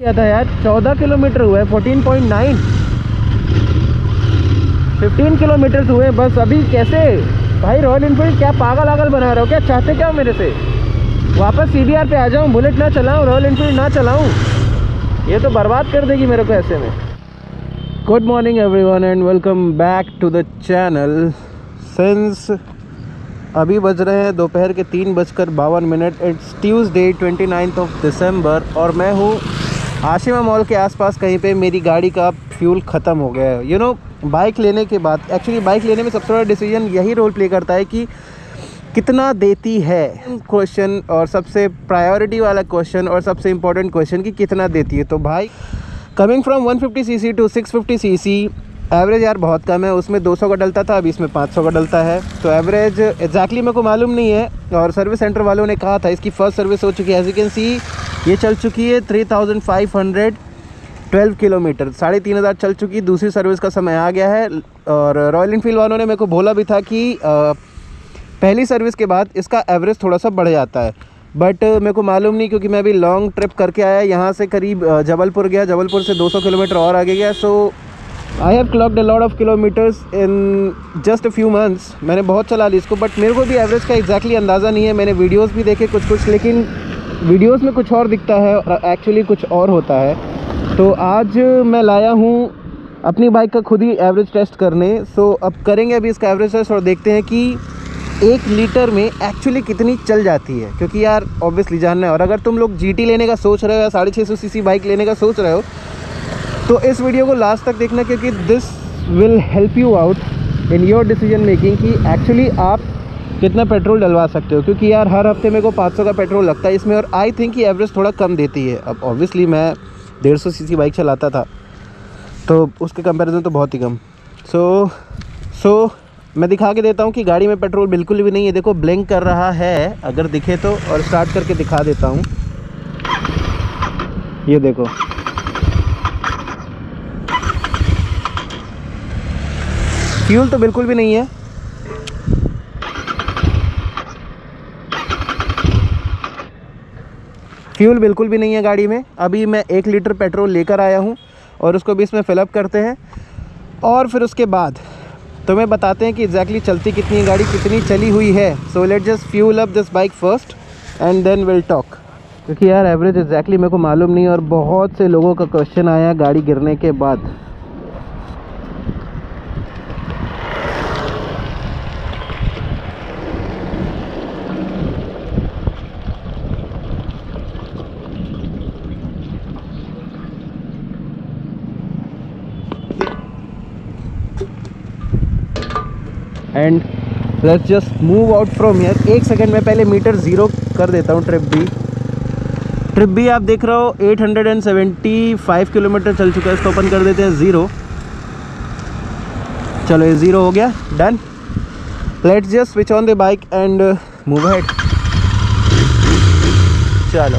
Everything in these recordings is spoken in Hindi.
किया था यार, 14 किलोमीटर हुआ है, 14.9, 15 किलोमीटर हुए बस अभी। कैसे भाई रॉयल एनफील्ड, क्या पागल आगल बना रहे हो क्या? चाहते क्या हो मेरे से? वापस CBR पे आ जाऊँ, बुलेट ना चलाऊँ, रॉयल एनफील्ड ना चलाऊँ? ये तो बर्बाद कर देगी मेरे को ऐसे में। Good morning everyone and welcome back to the channel. Since अभी बज रहे हैं दोपहर के 3:52। इट्स ट्यूसडे 29 ऑफ दिसंबर और मैं हूँ आशिमा मॉल के आसपास कहीं पे। मेरी गाड़ी का फ्यूल ख़त्म हो गया है। यू नो, बाइक लेने के बाद, एक्चुअली बाइक लेने में सबसे बड़ा डिसीजन यही रोल प्ले करता है कि कितना देती है क्वेश्चन, और सबसे प्रायोरिटी वाला क्वेश्चन और सबसे इम्पोर्टेंट क्वेश्चन कि कितना देती है। तो भाई coming from 150cc to 650cc, average यार बहुत कम है। उसमें 200 का डलता था, अभी इसमें 500 का डलता है। तो एवरेज एग्जैक्टली मेरे को मालूम नहीं है, और सर्विस सेंटर वालों ने कहा था इसकी फ़र्स्ट सर्विस हो चुकी है। एज यू कैन सी ये चल चुकी है 3512 किलोमीटर, 3500 चल चुकी। दूसरी सर्विस का समय आ गया है। और रॉयल एनफील्ड वालों ने मेरे को बोला भी था कि पहली सर्विस के बाद इसका एवरेज थोड़ा सा बढ़ जाता है, बट मेरे को मालूम नहीं, क्योंकि मैं अभी लॉन्ग ट्रिप करके आया। यहाँ से करीब जबलपुर गया, जबलपुर से 200 किलोमीटर और आगे गया। So I have clocked a lot of kilometres in just a few months. मैंने बहुत चला ली इसको, बट मेरे को भी एवरेज का एग्जैक्टली अंदाज़ा नहीं है। मैंने वीडियोस भी देखे कुछ, लेकिन वीडियोस में कुछ और दिखता है और एक्चुअली कुछ और होता है। तो आज मैं लाया हूँ अपनी बाइक का खुद ही एवरेज टेस्ट करने। सो अब करेंगे अभी इसका एवरेज टेस्ट और देखते हैं कि 1 लीटर में एक्चुअली कितनी चल जाती है, क्योंकि यार ऑब्वियसली जानना है। और अगर तुम लोग GT लेने का सोच रहे हो या 650cc बाइक लेने का सोच रहे हो तो इस वीडियो को लास्ट तक देखना, क्योंकि this will help you out in your decision making कि एक्चुअली आप कितना पेट्रोल डलवा सकते हो। क्योंकि यार हर हफ्ते मेरे को 500 का पेट्रोल लगता है इसमें, और आई थिंक कि एवरेज थोड़ा कम देती है। अब ऑब्वियसली मैं 150cc बाइक चलाता था, तो उसके कंपैरिजन तो बहुत ही कम। सो मैं दिखा के देता हूँ कि गाड़ी में पेट्रोल बिल्कुल भी नहीं है। देखो ब्लिंक कर रहा है, अगर दिखे तो, और स्टार्ट करके दिखा देता हूँ। ये देखो, फ्यूल तो बिल्कुल भी नहीं है। फ्यूल बिल्कुल भी नहीं है गाड़ी में। अभी मैं 1 लीटर पेट्रोल लेकर आया हूँ और उसको भी इसमें फिलअप करते हैं, और फिर उसके बाद तुम्हें बताते हैं कि एग्जैक्टली चलती कितनी है गाड़ी, कितनी चली हुई है। So let's just fuel up this bike first and then will talk. क्योंकि यार एवरेज एग्जैक्टली मेरे को मालूम नहीं, और बहुत से लोगों का क्वेश्चन आया गाड़ी गिरने के बाद। And let's just move out from here. 1 second में पहले मीटर ज़ीरो कर देता हूँ। ट्रिप भी आप देख रहे हो 875 किलोमीटर चल चुका है। इसको ओपन कर देते हैं 0। चलो ये 0 हो गया, done. Let's just switch on the bike and move ahead. चलो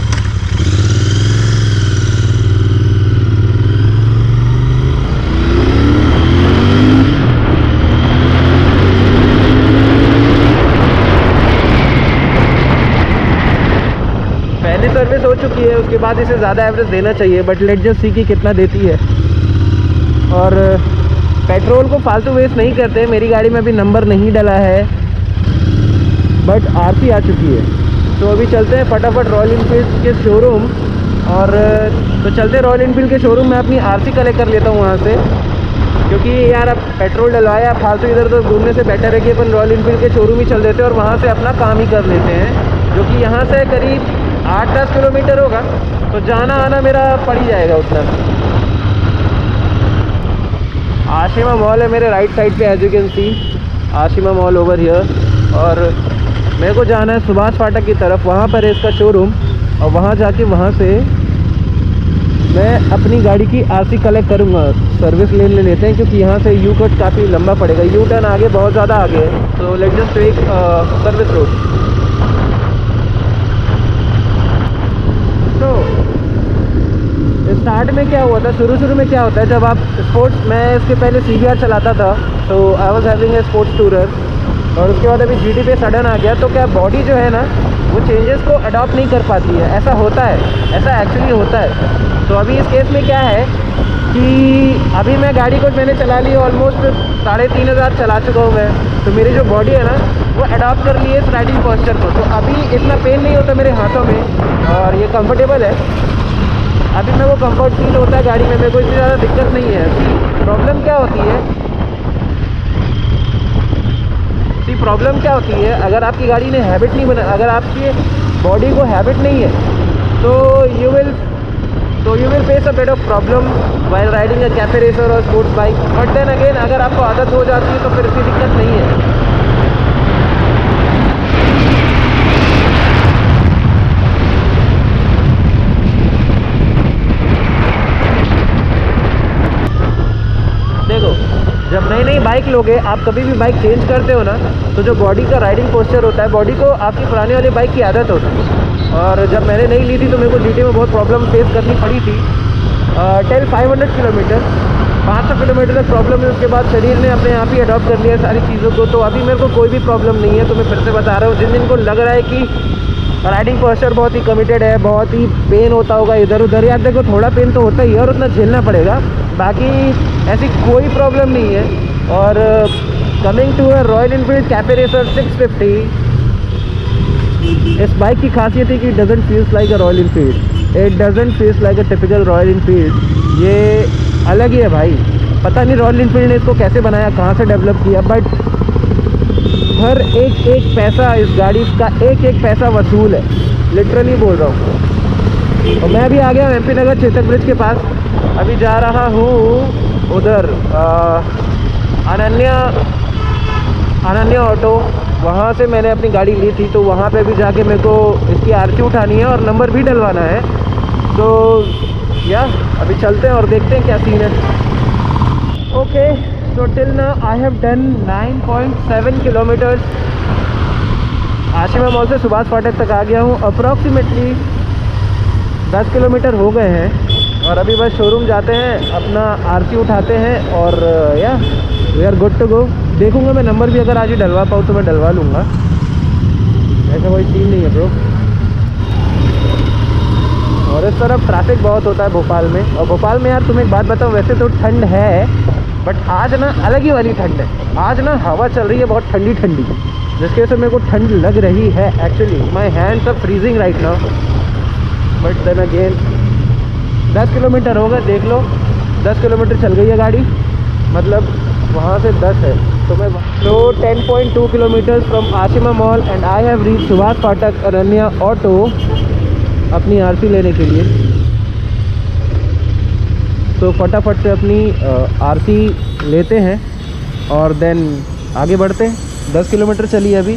सर्विस हो चुकी है, उसके बाद इसे ज़्यादा एवरेज देना चाहिए, बट लेट जस्ट सी कि कितना देती है। और पेट्रोल को फालतू वेस्ट नहीं करते। मेरी गाड़ी में अभी नंबर नहीं डला है, बट RC आ चुकी है। तो अभी चलते हैं फटाफट रॉयल एनफील्ड के शोरूम। और तो चलते हैं रॉयल एनफील्ड के शोरूम में, अपनी RC कलेक्ट कर लेता हूँ वहाँ से। क्योंकि यार अब पेट्रोल डलवाया फालतू इधर उधर घूमने से बेटर है कि अपन रॉयल एनफील्ड के शोरूम ही चल देते हैं और वहाँ से अपना काम ही कर लेते हैं, जो कि यहाँ से करीब 8-10 किलोमीटर होगा। तो जाना आना मेरा पड़ ही जाएगा उतना। आशिमा मॉल है मेरे राइट साइड पे, as you can see Ashima mall over here. और मेरे को जाना है सुभाष फाटक की तरफ, वहाँ पर है इसका शोरूम। और वहाँ जाके वहाँ से मैं अपनी गाड़ी की RC कलेक्ट करूँगा। सर्विस ले लेते हैं, क्योंकि यहाँ से यू कट काफ़ी लंबा पड़ेगा। यू टर्न आगे बहुत ज़्यादा आगे है। तो let's just take service road. तो स्टार्ट में क्या हुआ था, शुरू में क्या होता है जब आप स्पोर्ट्स, मैं इसके पहले CBR चलाता था, तो I was having a sports tourer. और उसके बाद अभी GT पे सडन आ गया। तो क्या बॉडी जो है ना, वो चेंजेस को अडॉप्ट नहीं कर पाती है। ऐसा होता है, ऐसा एक्चुअली होता है। तो अभी इस केस में क्या है कि अभी मैं गाड़ी को मैंने चला ली, ऑलमोस्ट 3500 चला चुका हूँ मैं। तो मेरी जो बॉडी है ना वो अडॉप्ट कर ली है इस राइडिंग पोस्चर को। तो अभी इतना पेन नहीं होता मेरे हाथों में और ये कंफर्टेबल है। अभी मैं वो कंफर्ट फील होता है गाड़ी में, मेरे को इतनी ज़्यादा दिक्कत नहीं है। प्रॉब्लम क्या होती है, प्रॉब्लम क्या होती है, अगर आपकी गाड़ी ने हैबिट नहीं बना, अगर आपकी बॉडी को हैबिट नहीं है तो you will face a bit of problem while riding a cafe racer और sports bike. But then again अगर आपको आदत हो जाती है तो फिर इतनी दिक्कत नहीं है। देखो, जब नई नई बाइक लोगे, आप कभी भी बाइक चेंज करते हो ना, तो जो बॉडी का राइडिंग पोस्चर होता है, बॉडी को आपकी पुरानी वाली बाइक की आदत होती है। और जब मैंने नई ली थी तो मेरे को जीटी में बहुत प्रॉब्लम फेस करनी पड़ी थी। 500 किलोमीटर 500 किलोमीटर तक प्रॉब्लम है। उसके बाद शरीर ने अपने आप ही अडॉप्ट कर लिया सारी चीज़ों को। तो अभी मेरे को कोई भी प्रॉब्लम नहीं है। तो मैं फिर से बता रहा हूँ, जिन दिन को लग रहा है कि राइडिंग पोस्चर बहुत ही कमिटेड है, बहुत ही पेन होता होगा इधर उधर, यार देखो थोड़ा पेन तो होता ही है और उतना झेलना पड़ेगा, बाकी ऐसी कोई प्रॉब्लम नहीं है। और coming to a Royal Enfield cafe racer 650, इस बाइक की खासियत है कि it doesn't feels like a Royal Enfield, it doesn't feels like a typical Royal Enfield. ये अलग ही है भाई। पता नहीं रॉयल इनफील्ड ने इसको कैसे बनाया, कहाँ से डेवलप किया, बट हर एक पैसा इस गाड़ी का एक पैसा वसूल है, लिटरली बोल रहा हूँ। और मैं अभी आ गया एमपी नगर चेतक ब्रिज के पास। अभी जा रहा हूँ उधर अनन्या ऑटो, वहाँ से मैंने अपनी गाड़ी ली थी। तो वहाँ पे भी जाके मेरे को इसकी आरसी उठानी है और नंबर भी डलवाना है। तो या अभी चलते हैं और देखते हैं क्या सीन है। Okay, so till now I have done 9.7 kilometers। Ashima mall से सुभाष फाटक तक आ गया हूँ। अप्रॉक्सीमेटली 10 किलोमीटर हो गए हैं और अभी बस शोरूम जाते हैं, अपना आरसी उठाते हैं और या we are good to go. देखूंगा मैं नंबर भी अगर आज ही डलवा पाऊँ तो मैं डलवा लूँगा, ऐसा कोई सीन नहीं है ब्रो। और इस तरफ ट्रैफिक बहुत होता है भोपाल में। और भोपाल में यार तुम्हें एक बात बताऊँ, वैसे तो ठंड है बट आज ना अलग ही वाली ठंड है। आज ना हवा चल रही है बहुत ठंडी ठंडी, जिसकी वजह से मेरे को ठंड लग रही है। Actually my hands are freezing right now, but then again 10 kilometre हो गए, देख लो 10 किलोमीटर चल गई है गाड़ी, मतलब वहाँ से 10 है। तो मैं 10.2 kilometres from Ashima mall and I have reach Subhash फाटक अनन्या ऑटो अपनी आरसी लेने के लिए। तो फटाफट से अपनी आरसी लेते हैं और देन आगे बढ़ते हैं। 10 किलोमीटर चली है अभी,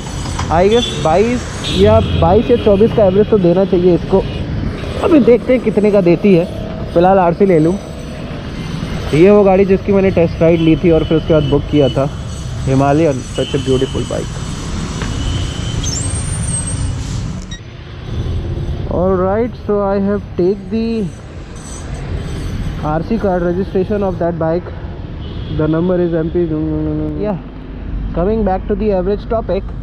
आई गेस 22 या 24 का एवरेज तो देना चाहिए इसको। अभी देखते हैं कितने का देती है। फ़िलहाल आरसी ले लूँ। ये वो गाड़ी जिसकी मैंने टेस्ट राइड ली थी और फिर उसके बाद बुक किया था, Himalayan, such a beautiful bike. Alright, so I have take the RC card registration of that bike. The number is MP. Yeah, coming back to the average topic.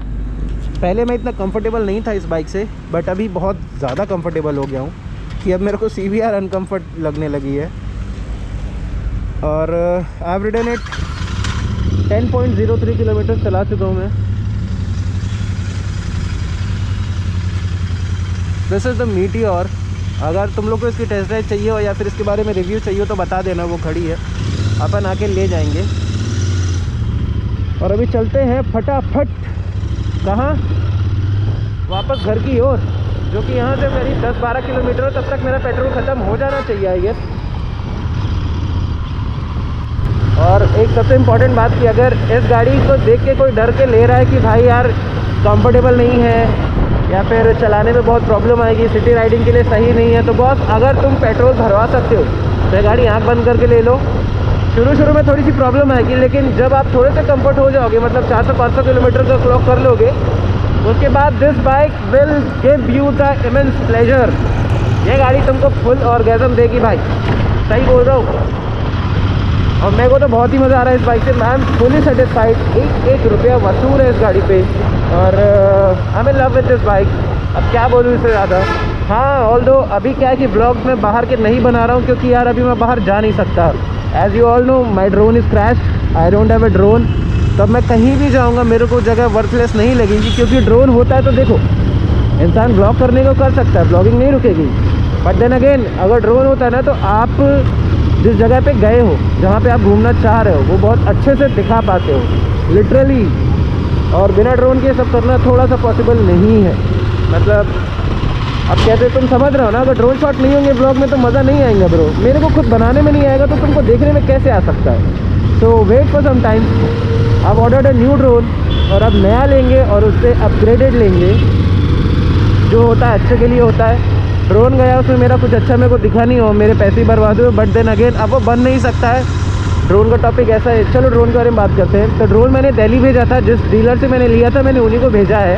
पहले मैं इतना कंफर्टेबल नहीं था इस बाइक से, बट अभी बहुत ज़्यादा कंफर्टेबल हो गया हूँ कि अब मेरे को CBR अनकम्फर्ट लगने लगी है। और I've ridden it 10.03 किलोमीटर चला चुका हूँ मैं। This is the meteor. अगर तुम लोग को इसकी टेस्ट ड्राइव चाहिए हो या फिर इसके बारे में रिव्यू चाहिए हो तो बता देना, वो खड़ी है, अपन आके ले जाएंगे। और अभी चलते हैं फटाफट कहाँ, वापस घर की ओर, जो कि यहाँ से करीब 10-12 किलोमीटर। तब तक मेरा पेट्रोल ख़त्म हो जाना चाहिए आई गेस। और एक सबसे इम्पॉर्टेंट बात कि अगर इस गाड़ी को देख के कोई डर के ले रहा है कि भाई यार कंफर्टेबल नहीं है या फिर चलाने में बहुत प्रॉब्लम आएगी, सिटी राइडिंग के लिए सही नहीं है, तो बॉस अगर तुम पेट्रोल भरवा सकते हो तो गाड़ी आँख बंद करके ले लो। शुरू में थोड़ी सी प्रॉब्लम आएगी, लेकिन जब आप थोड़े से कंफर्ट हो जाओगे, मतलब 400-500 किलोमीटर का क्लॉक कर लोगे, उसके बाद this bike will give you the immense pleasure. ये गाड़ी तुमको फुल ऑर्गेज़म देगी भाई, सही बोल रहा हूँ। और मेरे को तो बहुत ही मज़ा आ रहा है इस बाइक से। I am fully satisfied. एक रुपया वसूल है इस गाड़ी पे और I am in love with this bike. अब क्या बोलूँ इससे ज़्यादा। हाँ, ऑल्दो अभी क्या है कि ब्लॉग्स में बाहर के नहीं बना रहा हूँ क्योंकि यार अभी मैं बाहर जा नहीं सकता। As you all know my drone is crashed, I don't have a drone. तो अब मैं कहीं भी जाऊँगा मेरे को जगह वर्थलेस नहीं लगेगी, क्योंकि ड्रोन होता है तो देखो इंसान ब्लॉग करने को कर सकता है, ब्लॉगिंग नहीं रुकेगी। बट देन अगेन अगर ड्रोन होता है ना तो आप जिस जगह पे गए हो, जहाँ पे आप घूमना चाह रहे हो, वो बहुत अच्छे से दिखा पाते हो लिटरली। और बिना ड्रोन के सब करना थोड़ा सा पॉसिबल नहीं है। मतलब अब कहते तुम समझ रहे हो ना, अगर ड्रोन शॉट नहीं होंगे ब्लॉग में तो मज़ा नहीं आएगा ब्रो। मेरे को खुद बनाने में नहीं आएगा तो तुमको देखने में कैसे आ सकता है। सो वेट फॉर सम टाइम। अब ऑर्डर्ड अ न्यू ड्रोन और अब नया लेंगे और उससे अपग्रेडेड लेंगे। जो होता है अच्छे के लिए होता है। ड्रोन गया उसमें मेरा कुछ अच्छा मेरे को दिखा नहीं हो, मेरे पैसे ही बर्बाद हुए। बट देन अगेन अब वो बन नहीं सकता है। ड्रोन का टॉपिक ऐसा है। चलो ड्रोन के बारे में बात करते हैं। तो ड्रोन मैंने दिल्ली भेजा था, जिस डीलर से मैंने लिया था मैंने उन्हीं को भेजा है।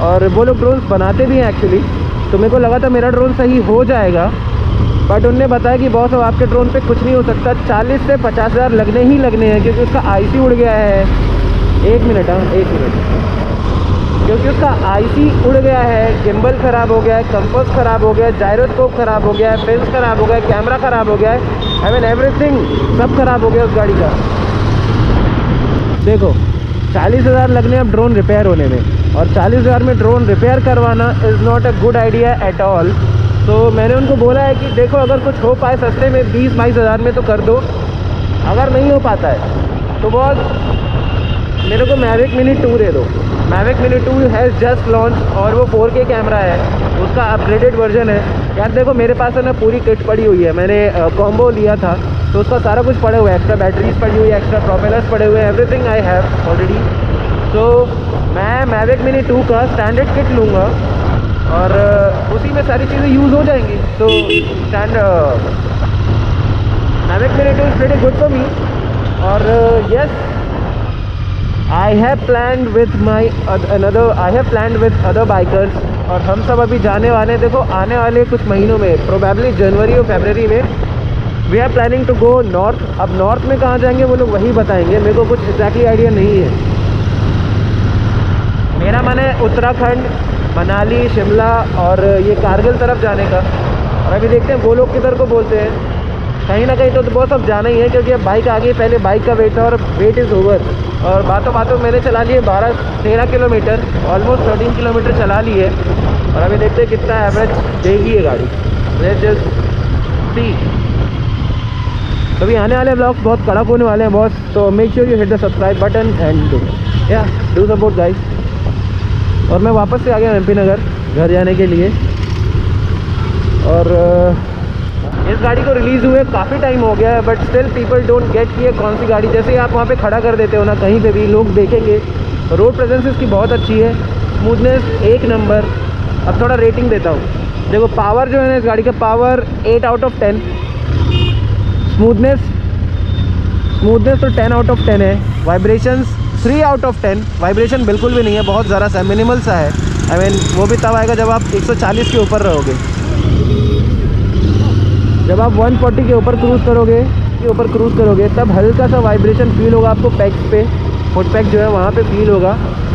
और वो लोग ड्रोन्स बनाते भी हैं एक्चुअली। तो मेरे को लगा था मेरा ड्रोन सही हो जाएगा, बट उनने बताया कि बॉस अब आपके ड्रोन पे कुछ नहीं हो सकता, 40 से 50 हज़ार लगने ही लगने हैं, क्योंकि उसका आईसी उड़ गया है। एक मिनट, क्योंकि उसका आईसी उड़ गया है, गिम्बल ख़राब हो गया है, कंपास ख़राब हो गया है, जायरोस्कोप ख़राब हो गया है, पेंस ख़राब हो गया है, कैमरा ख़राब हो गया है। आई मीन एवरीथिंग सब ख़राब हो गया उस गाड़ी का। देखो 40 हज़ार लगने अब ड्रोन रिपेयर होने में, और 40 हज़ार में ड्रोन रिपेयर करवाना is not a good idea at all. तो मैंने उनको बोला है कि देखो अगर कुछ हो पाए सस्ते में 20-22 हज़ार में तो कर दो। अगर नहीं हो पाता है तो बहुत मेरे को मैविक मिनी 2 दे दो। Mavic mini 2 has just launch और वो 4K कैमरा है, उसका अपग्रेडेड वर्जन है। यार देखो मेरे पास है ना पूरी किट पड़ी हुई है। मैंने कॉम्बो लिया था तो उसका सारा कुछ पड़े हुआ है, एक्स्ट्रा बैटरीज पड़ी हुई है, एक्स्ट्रा प्रोपेलर्स पड़े हुए हैं, एवरीथिंग आई हैव ऑलरेडी। तो मैं मैविक मिनी 2 का स्टैंडर्ड किट लूँगा और उसी में सारी चीज़ें यूज़ हो जाएंगी। तो Mavic mini 2 is pretty good for me. और yes, I have planned with other bikers, और हम सब अभी जाने वाले हैं। देखो आने वाले कुछ महीनों में, प्रोबेबली जनवरी और फरवरी में, we are planning to go north. अब नॉर्थ में कहाँ जाएंगे वो लोग वही बताएंगे, मेरे को कुछ एग्जैक्टली आइडिया नहीं है। मेरा मन है उत्तराखंड, मनाली, शिमला और ये कारगिल तरफ जाने का। और अभी देखते हैं वो लोग किधर को बोलते हैं। कहीं ना कहीं तो बहुत सब जाना ही है, क्योंकि अब बाइक आ गई। पहले बाइक का वेट था और वेट इज़ ओवर। और बातों बातों मैंने चला लिए 12-13 किलोमीटर, ऑलमोस्ट 13 किलोमीटर चला ली है। और अभी देखते हैं कितना एवरेज देगी ये गाड़ी। Let's just see. अभी आने वाले ब्लॉग्स बहुत कड़क होने वाले हैं बॉस। तो make sure you hit the subscribe button and या डू सपोर्ट गाइस। और मैं वापस से आ गया MP नगर घर जाने के लिए। और इस गाड़ी को रिलीज़ हुए काफ़ी टाइम हो गया है, but still people don't get कि ये कौन सी गाड़ी। जैसे ही आप वहाँ पे खड़ा कर देते हो ना कहीं पे भी, लोग देखेंगे। रोड प्रेजेंस इसकी बहुत अच्छी है, स्मूथनेस 1 नंबर। अब थोड़ा रेटिंग देता हूँ। देखो पावर जो है ना इस गाड़ी का, पावर 8 आउट ऑफ 10। स्मूथनेस तो 10 आउट ऑफ 10 है। Vibrations 3 out of 10। वाइब्रेशन बिल्कुल भी नहीं है, बहुत ज़रा सा मिनिमल सा है। आई मीन वो भी तब आएगा जब आप 140 के ऊपर रहोगे। जब आप 140 के ऊपर क्रूज़ करोगे तब हल्का सा वाइब्रेशन फील होगा आपको पैक्स पे, फुट पैक जो है वहाँ पे फील होगा,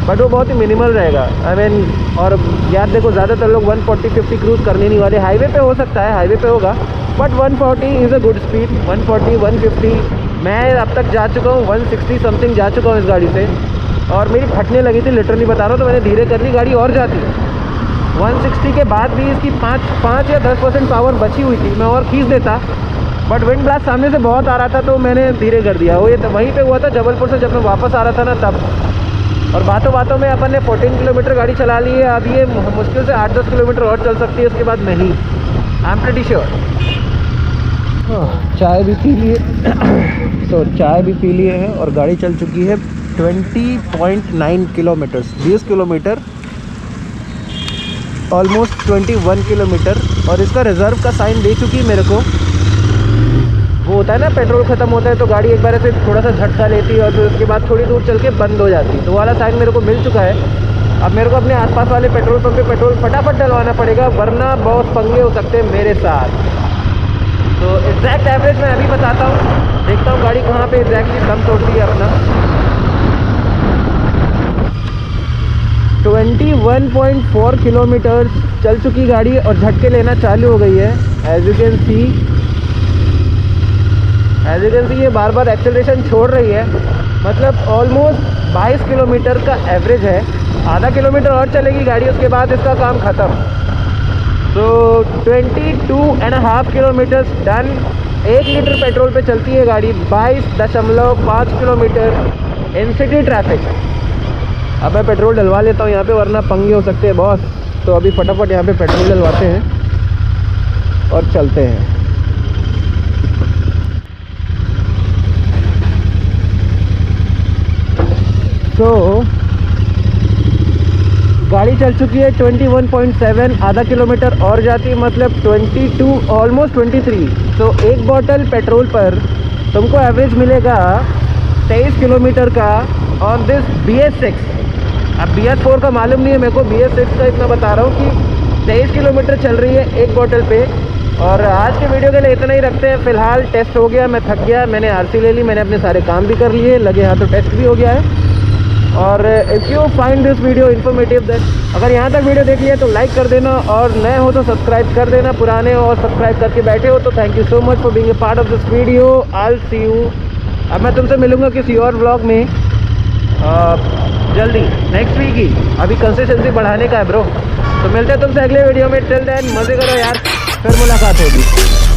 बट वो बहुत ही मिनिमल रहेगा। आई मीन और यार देखो ज़्यादातर लोग 140-50 क्रूज़ करने नहीं वाले। हाईवे पे हो सकता है, हाईवे पे होगा, but 140 is a good speed. 140-150 मैं अब तक जा चुका हूँ, 160 समथिंग जा चुका हूँ इस गाड़ी से। और मेरी फटने लगी थी लिटरली बता रहा हूँ, तो मैंने धीरे कर ली, गाड़ी और जाती। 160 के बाद भी इसकी 5 या 10% पावर बची हुई थी, मैं और खींच देता, बट विंड ब्लास्ट सामने से बहुत आ रहा था तो मैंने धीरे कर दिया। वो ये वहीं पे हुआ था जबलपुर से, जब मैं वापस आ रहा था ना तब। और बातों में अपन ने 14 किलोमीटर गाड़ी चला ली है। अब ये मुश्किल से 8-10 किलोमीटर और चल सकती है, उसके बाद नहीं। I am pretty sure. चाय भी पी लिए तो चाय भी पी लिए है और गाड़ी चल चुकी है 20.9 किलोमीटर्स, 20 किलोमीटर, ऑलमोस्ट 21 किलोमीटर। और इसका रिज़र्व का साइन दे चुकी है मेरे को। वो होता है ना पेट्रोल ख़त्म होता है तो गाड़ी एक बार ऐसे थोड़ा सा झटका लेती है और फिर उसके बाद थोड़ी दूर चल के बंद हो जाती है, तो वाला साइन मेरे को मिल चुका है। अब मेरे को अपने आसपास वाले पेट्रोल पंप पे पेट्रोल फटाफट डलवाना पड़ेगा, वरना बहुत पंगे हो सकते हैं मेरे साथ। तो एग्जैक्ट एवरेज मैं अभी बताता हूँ, देखता हूँ गाड़ी कहाँ पे एग्जैक्टली दम तोड़ती है अपना। 21.4 किलोमीटर चल चुकी गाड़ी और झटके लेना चालू हो गई है। एज यू कैन सी ये बार बार एक्सेलरेशन छोड़ रही है, मतलब ऑलमोस्ट 22 किलोमीटर का एवरेज है। आधा किलोमीटर और चलेगी गाड़ी, उसके बाद इसका काम ख़त्म। तो 22.5 किलोमीटर डन। 1 लीटर पेट्रोल पे चलती है गाड़ी, 22.5 किलोमीटर इन सिटी ट्रैफिक। अब मैं पेट्रोल डलवा लेता हूँ यहाँ पे, वरना पंगे हो सकते हैं बॉस। तो अभी फटाफट यहाँ पे पेट्रोल डलवाते हैं और चलते हैं। तो गाड़ी चल चुकी है 21.7, आधा किलोमीटर और जाती, मतलब 22, ऑलमोस्ट 23। तो एक बॉटल पेट्रोल पर तुमको एवरेज मिलेगा 23 किलोमीटर का ऑन दिस BS6। अब BS4 का मालूम नहीं है मेरे को, BS6 का इतना बता रहा हूँ कि 23 किलोमीटर चल रही है एक बॉटल पे। और आज के वीडियो के लिए इतना ही रखते हैं फ़िलहाल। टेस्ट हो गया, मैं थक गया, मैंने RC ले ली, मैंने अपने सारे काम भी कर लिए, लगे हाथों टेस्ट भी हो गया है। और if you find this video informative then, अगर यहाँ तक वीडियो देख लिया तो लाइक कर देना, और नए हो तो सब्सक्राइब कर देना, पुराने हो और सब्सक्राइब करके बैठे हो तो thank you so much for being a part of this video. I will see you. अब मैं तुमसे मिलूँगा किसी और व्लॉग में जल्दी, नेक्स्ट वीक ही। अभी कंसिस्टेंसी बढ़ाने का है ब्रो। तो मिलते हैं तुमसे अगले वीडियो में। टिल देन मज़े करो यार, फिर मुलाकात होगी।